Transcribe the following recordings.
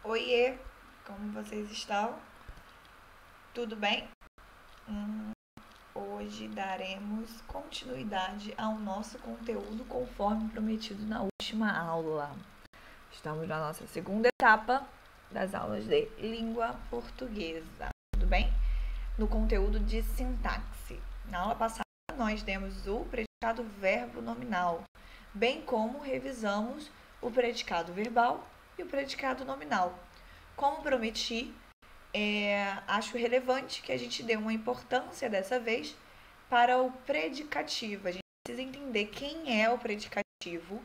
Oiê, como vocês estão? Tudo bem? Hoje daremos continuidade ao nosso conteúdo conforme prometido na última aula. Estamos na nossa segunda etapa das aulas de língua portuguesa, tudo bem? No conteúdo de sintaxe. Na aula passada nós demos o predicado verbo nominal, bem como revisamos o predicado verbal e o predicado nominal. Como prometi, acho relevante que a gente dê uma importância dessa vez para o predicativo. A gente precisa entender quem é o predicativo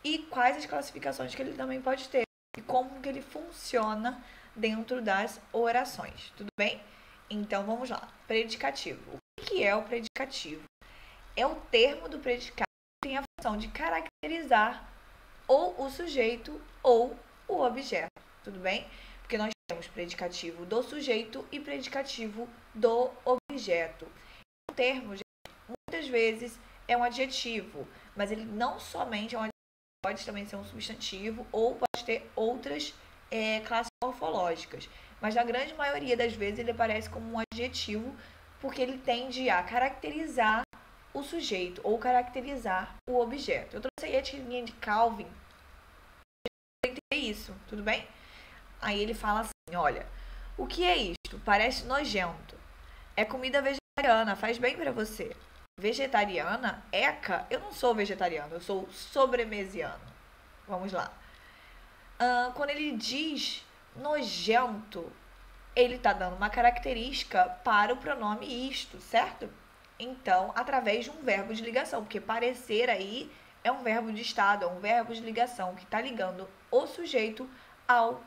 e quais as classificações que ele também pode ter e como que ele funciona dentro das orações, tudo bem? Então vamos lá. Predicativo. O que é o predicativo? É o termo do predicado que tem a função de caracterizar ou o sujeito ou o objeto, tudo bem? Porque nós temos predicativo do sujeito e predicativo do objeto. O termo, muitas vezes, é um adjetivo, mas ele não somente é um adjetivo, pode também ser um substantivo ou pode ter outras classes morfológicas. Mas na grande maioria das vezes ele aparece como um adjetivo porque ele tende a caracterizar o sujeito ou caracterizar o objeto. Eu trouxe aí a tirinha de Calvin para entender isso, tudo bem? Aí ele fala assim, olha, o que é isto? Parece nojento. É comida vegetariana, faz bem para você. Vegetariana? Eca? Eu não sou vegetariano, eu sou sobremesiano. Vamos lá. Quando ele diz nojento, ele está dando uma característica para o pronome isto, certo? Então, através de um verbo de ligação, porque parecer aí é um verbo de estado, é um verbo de ligação que está ligando o sujeito ao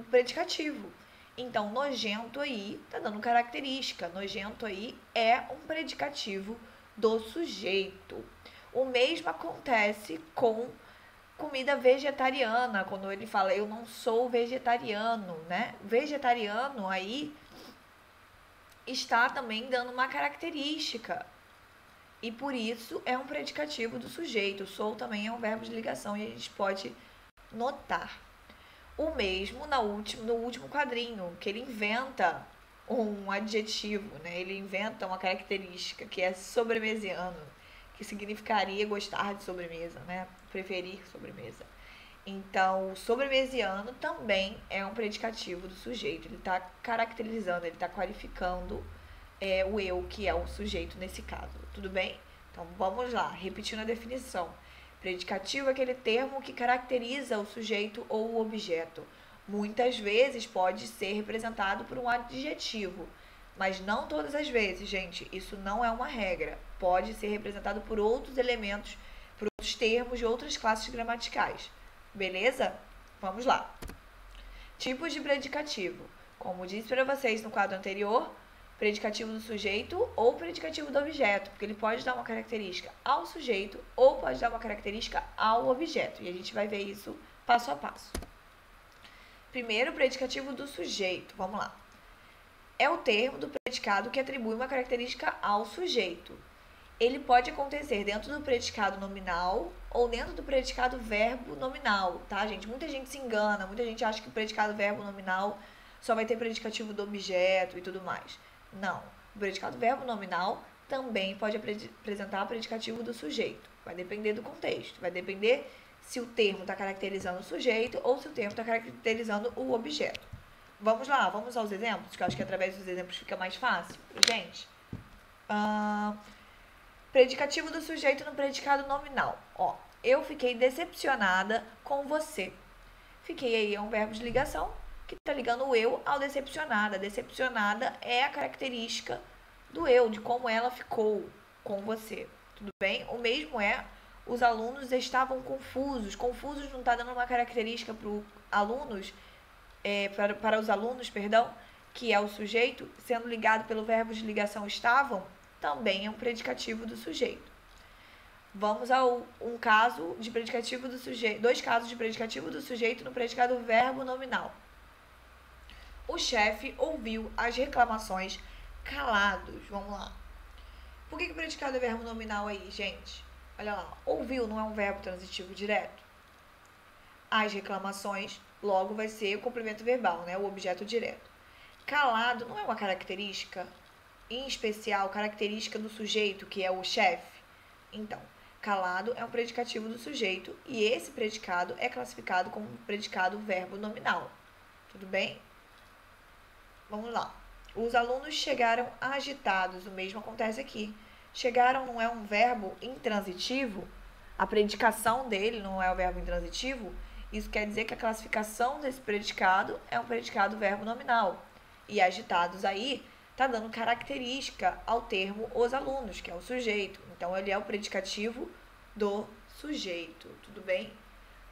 predicativo. Então, nojento aí tá dando característica. Nojento aí é um predicativo do sujeito. O mesmo acontece com comida vegetariana, quando ele fala eu não sou vegetariano, né? Vegetariano aí está também dando uma característica. E por isso é um predicativo do sujeito. Sou também é um verbo de ligação e a gente pode notar. O mesmo no último quadrinho, que ele inventa um adjetivo, né? Ele inventa uma característica que é sobremesiano, que significaria gostar de sobremesa, né? Preferir sobremesa. Então, o sobremesiano também é um predicativo do sujeito. Ele está caracterizando, ele está qualificando o eu, que é o sujeito nesse caso. Tudo bem? Então, vamos lá, repetindo a definição. Predicativo é aquele termo que caracteriza o sujeito ou o objeto. Muitas vezes pode ser representado por um adjetivo, mas não todas as vezes, gente. Isso não é uma regra. Pode ser representado por outros elementos, por outros termos de outras classes gramaticais. Beleza? Vamos lá. Tipos de predicativo. Como disse para vocês no quadro anterior, predicativo do sujeito ou predicativo do objeto, porque ele pode dar uma característica ao sujeito ou pode dar uma característica ao objeto. E a gente vai ver isso passo a passo. Primeiro, predicativo do sujeito. Vamos lá. É o termo do predicado que atribui uma característica ao sujeito. Ele pode acontecer dentro do predicado nominal ou dentro do predicado verbo nominal, tá, gente? Muita gente se engana, muita gente acha que o predicado verbo nominal só vai ter predicativo do objeto e tudo mais. Não. O predicado verbo nominal também pode apresentar predicativo do sujeito. Vai depender do contexto. Vai depender se o termo está caracterizando o sujeito ou se o termo está caracterizando o objeto. Vamos lá, vamos aos exemplos, que eu acho que através dos exemplos fica mais fácil pra gente. Predicativo do sujeito no predicado nominal. Ó, eu fiquei decepcionada com você. Fiquei aí é um verbo de ligação que está ligando o eu ao decepcionada. Decepcionada é a característica do eu, de como ela ficou com você. Tudo bem? O mesmo é, os alunos estavam confusos. Confusos não está dando uma característica para os alunos, perdão, que é o sujeito, sendo ligado pelo verbo de ligação estavam, também é um predicativo do sujeito. Vamos a um caso de predicativo do sujeito, dois casos de predicativo do sujeito no predicado verbo nominal. O chefe ouviu as reclamações calados. Vamos lá. Por que o predicado é verbo nominal aí, gente? Olha lá. Ouviu não é um verbo transitivo direto? as reclamações, logo vai ser o complemento verbal, né? O objeto direto. Calado não é uma característica, em especial, característica do sujeito, que é o chefe? Então, calado é um predicativo do sujeito e esse predicado é classificado como predicado verbo nominal. Tudo bem? Vamos lá. Os alunos chegaram agitados, o mesmo acontece aqui. Chegaram não é um verbo intransitivo? A predicação dele não é o verbo intransitivo? Isso quer dizer que a classificação desse predicado é um predicado verbo nominal. E agitados aí está dando característica ao termo os alunos, que é o sujeito. Então, ele é o predicativo do sujeito. Tudo bem?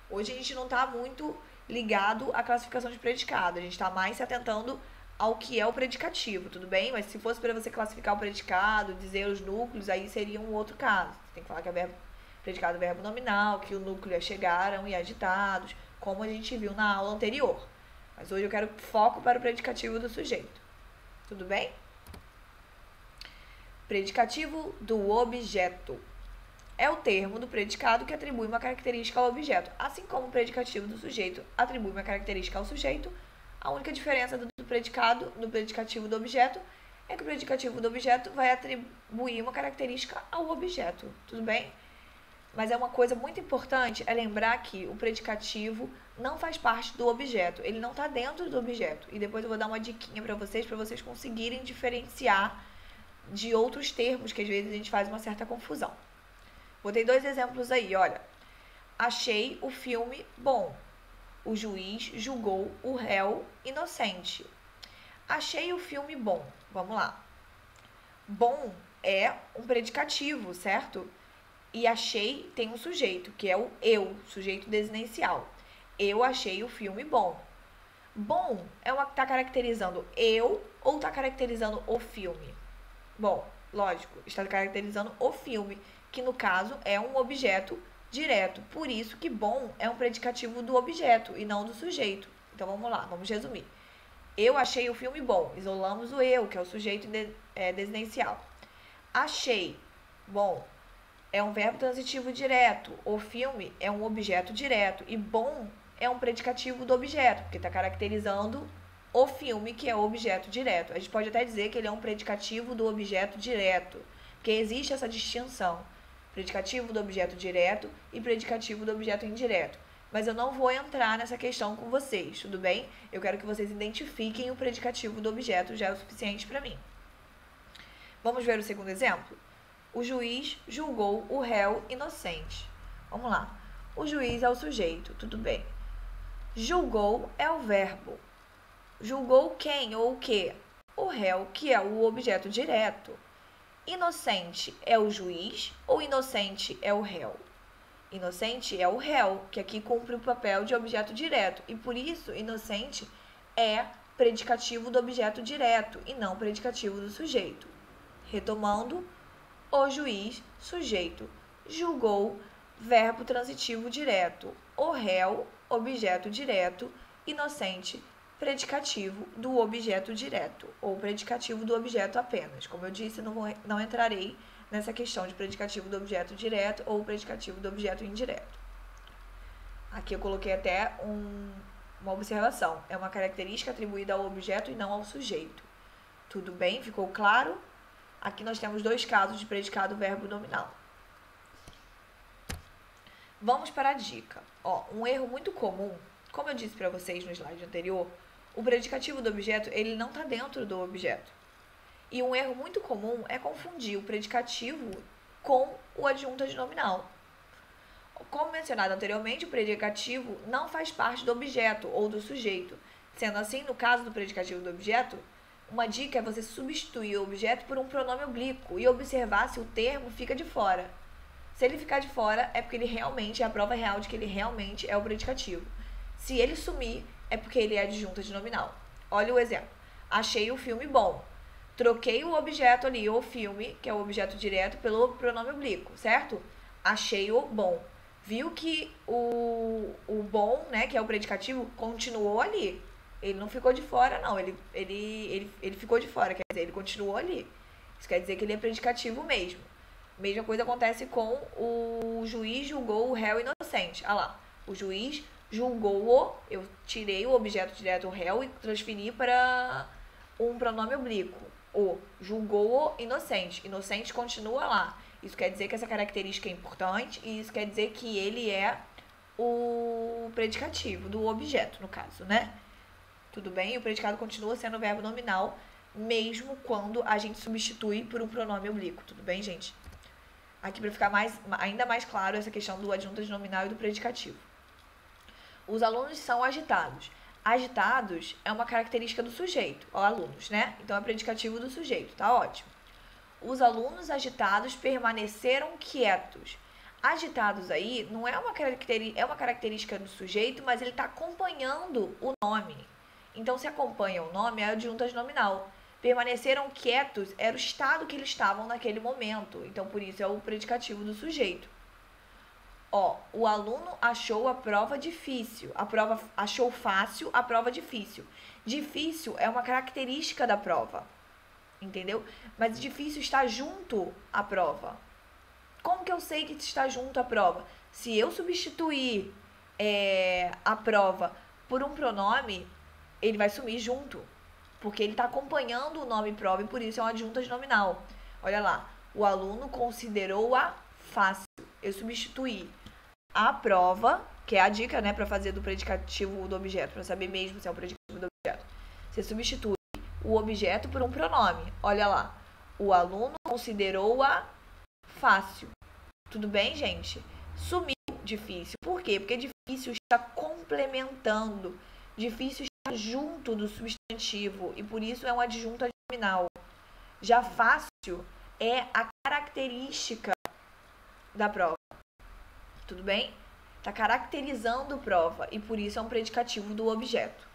Hoje a gente não está muito ligado à classificação de predicado. A gente está mais se atentando ao que é o predicativo, tudo bem? Mas se fosse para você classificar o predicado, dizer os núcleos, aí seria um outro caso. Você tem que falar que é predicado verbo nominal, que o núcleo é chegaram e agitados, como a gente viu na aula anterior. Mas hoje eu quero foco para o predicativo do sujeito. Tudo bem? Predicativo do objeto. É o termo do predicado que atribui uma característica ao objeto. Assim como o predicativo do sujeito atribui uma característica ao sujeito, a única diferença do predicativo do objeto é que o predicativo do objeto vai atribuir uma característica ao objeto. Tudo bem? Mas é uma coisa muito importante é lembrar que o predicativo não faz parte do objeto. Ele não está dentro do objeto. E depois eu vou dar uma diquinha para vocês conseguirem diferenciar de outros termos que às vezes a gente faz uma certa confusão. Botei 2 exemplos aí, olha. Achei o filme bom. O juiz julgou o réu inocente. Achei o filme bom. Vamos lá. Bom é um predicativo, certo? E achei tem um sujeito, que é o eu, sujeito desinicial. Eu achei o filme bom. Bom é uma que está caracterizando eu ou está caracterizando o filme? Bom, lógico, está caracterizando o filme, que no caso é um objeto direto. Por isso que bom é um predicativo do objeto e não do sujeito. Então vamos lá, vamos resumir. Eu achei o filme bom. Isolamos o eu, que é o sujeito desinicial. Achei. Bom, é um verbo transitivo direto. O filme é um objeto direto. E bom é um predicativo do objeto, porque está caracterizando o filme, que é o objeto direto. A gente pode até dizer que ele é um predicativo do objeto direto, porque existe essa distinção. Predicativo do objeto direto e predicativo do objeto indireto. Mas eu não vou entrar nessa questão com vocês, tudo bem? Eu quero que vocês identifiquem o predicativo do objeto, já é o suficiente para mim. Vamos ver o segundo exemplo? O juiz julgou o réu inocente. Vamos lá. O juiz é o sujeito, tudo bem. Julgou é o verbo. Julgou quem ou o quê? O réu, que é o objeto direto. Inocente é o juiz ou inocente é o réu? Inocente é o réu, que aqui cumpre o papel de objeto direto. E por isso, inocente é predicativo do objeto direto e não predicativo do sujeito. Retomando, o juiz, sujeito, julgou, verbo transitivo direto. O réu, objeto direto. Inocente, predicativo do objeto direto, ou predicativo do objeto apenas. Como eu disse, não entrarei nessa questão de predicativo do objeto direto ou predicativo do objeto indireto. Aqui eu coloquei até uma observação. É uma característica atribuída ao objeto e não ao sujeito. Tudo bem? Ficou claro? Aqui nós temos 2 casos de predicado verbo nominal. Vamos para a dica. Um erro muito comum, como eu disse para vocês no slide anterior, o predicativo do objeto, ele não está dentro do objeto. E um erro muito comum é confundir o predicativo com o adjunto adnominal. Como mencionado anteriormente, o predicativo não faz parte do objeto ou do sujeito. Sendo assim, no caso do predicativo do objeto, uma dica é você substituir o objeto por um pronome oblíquo e observar se o termo fica de fora. Se ele ficar de fora, é porque ele realmente é a prova real de que ele realmente é o predicativo. Se ele sumir, é porque ele é adjunto adnominal. Olha o exemplo. Achei o filme bom. Troquei o objeto ali, o filme, que é o objeto direto, pelo pronome oblíquo, certo? Achei o bom. Viu que o bom, né, que é o predicativo, continuou ali. Ele não ficou de fora, não. Ele ficou de fora, quer dizer, ele continuou ali. Isso quer dizer que ele é predicativo mesmo. Mesma coisa acontece com o juiz julgou o réu inocente. Olha lá. O juiz Julgou-o, eu tirei o objeto direto, o réu, e transferi para um pronome oblíquo. O julgou-o inocente. Inocente continua lá. Isso quer dizer que essa característica é importante e isso quer dizer que ele é o predicativo do objeto, no caso, né? Tudo bem? E o predicado continua sendo o verbo nominal, mesmo quando a gente substitui por um pronome oblíquo. Tudo bem, gente? Aqui para ficar ainda mais claro essa questão do adjunto nominal e do predicativo. Os alunos são agitados. Agitados é uma característica do sujeito, ó, alunos, né? Então é predicativo do sujeito, tá ótimo. Os alunos agitados permaneceram quietos. Agitados aí não é uma característica do sujeito, mas ele está acompanhando o nome. Então, se acompanha o nome, é adjunto nominal. Permaneceram quietos era o estado que eles estavam naquele momento. Então, por isso é o predicativo do sujeito. Ó, o aluno achou a prova difícil. A prova achou fácil, a prova difícil. Difícil é uma característica da prova. Entendeu? Mas difícil está junto à prova. Como que eu sei que está junto à prova? Se eu substituir a prova por um pronome, ele vai sumir junto. Porque ele está acompanhando o nome prova e por isso é um adjunto nominal. Olha lá. O aluno considerou-a fácil. Eu substituí a prova, que é a dica, né, para fazer do predicativo do objeto, para saber mesmo se é o predicativo do objeto. Você substitui o objeto por um pronome. Olha lá. O aluno considerou-a fácil. Tudo bem, gente? Sumiu difícil. Por quê? Porque difícil está complementando. Difícil está junto do substantivo. E por isso é um adjunto nominal. Já fácil é a característica da prova. Tudo bem? Está caracterizando prova. E por isso é um predicativo do objeto.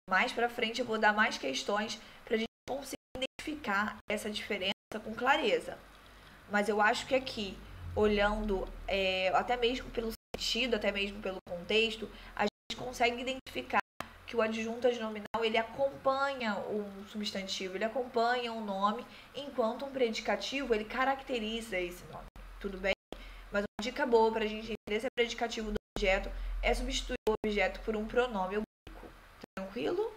Mais pra frente eu vou dar mais questões pra gente conseguir identificar essa diferença com clareza. Mas eu acho que aqui, olhando até mesmo pelo sentido, até mesmo pelo contexto, a gente consegue identificar que o adjunto nominal, ele acompanha um substantivo, ele acompanha um nome, enquanto um predicativo, ele caracteriza esse nome. Tudo bem? Mas uma dica boa pra gente entender esse predicativo do objeto é substituir o objeto por um pronome oblíquo. Tranquilo?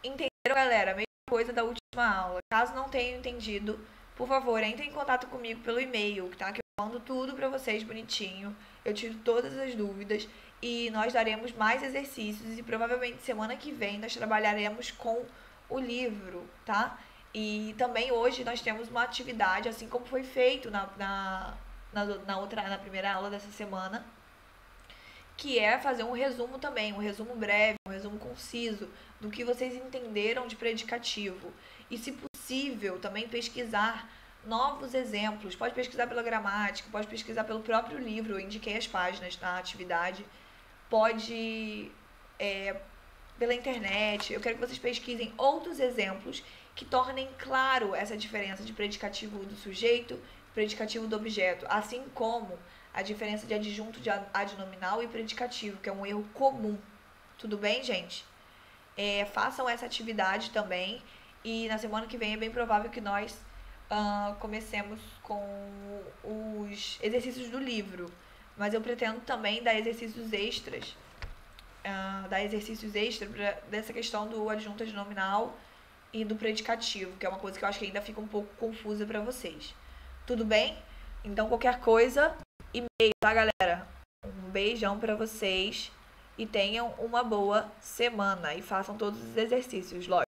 Entenderam, galera? A mesma coisa da última aula. Caso não tenham entendido, por favor, entre em contato comigo pelo e-mail, tá? Que eu mando tudo pra vocês bonitinho. Eu tiro todas as dúvidas e nós daremos mais exercícios e provavelmente semana que vem nós trabalharemos com o livro, tá? E também hoje nós temos uma atividade, assim como foi feito na primeira aula dessa semana, que é fazer um resumo também, um resumo breve, um resumo conciso do que vocês entenderam de predicativo. E, se possível, também pesquisar novos exemplos. Pode pesquisar pela gramática, pode pesquisar pelo próprio livro, eu indiquei as páginas na atividade. Pode pela internet. Eu quero que vocês pesquisem outros exemplos que tornem claro essa diferença de predicativo do sujeito e predicativo do objeto, assim como a diferença de adjunto de adnominal e predicativo, que é um erro comum. Tudo bem, gente? Façam essa atividade também. E na semana que vem é bem provável que nós comecemos com os exercícios do livro. Mas eu pretendo também dar exercícios extras. Dessa questão do adjunto adnominal e do predicativo, que é uma coisa que eu acho que ainda fica um pouco confusa para vocês. Tudo bem? Então, qualquer coisa, e-mail, tá, galera? Um beijão pra vocês e tenham uma boa semana. E façam todos os exercícios, lógico.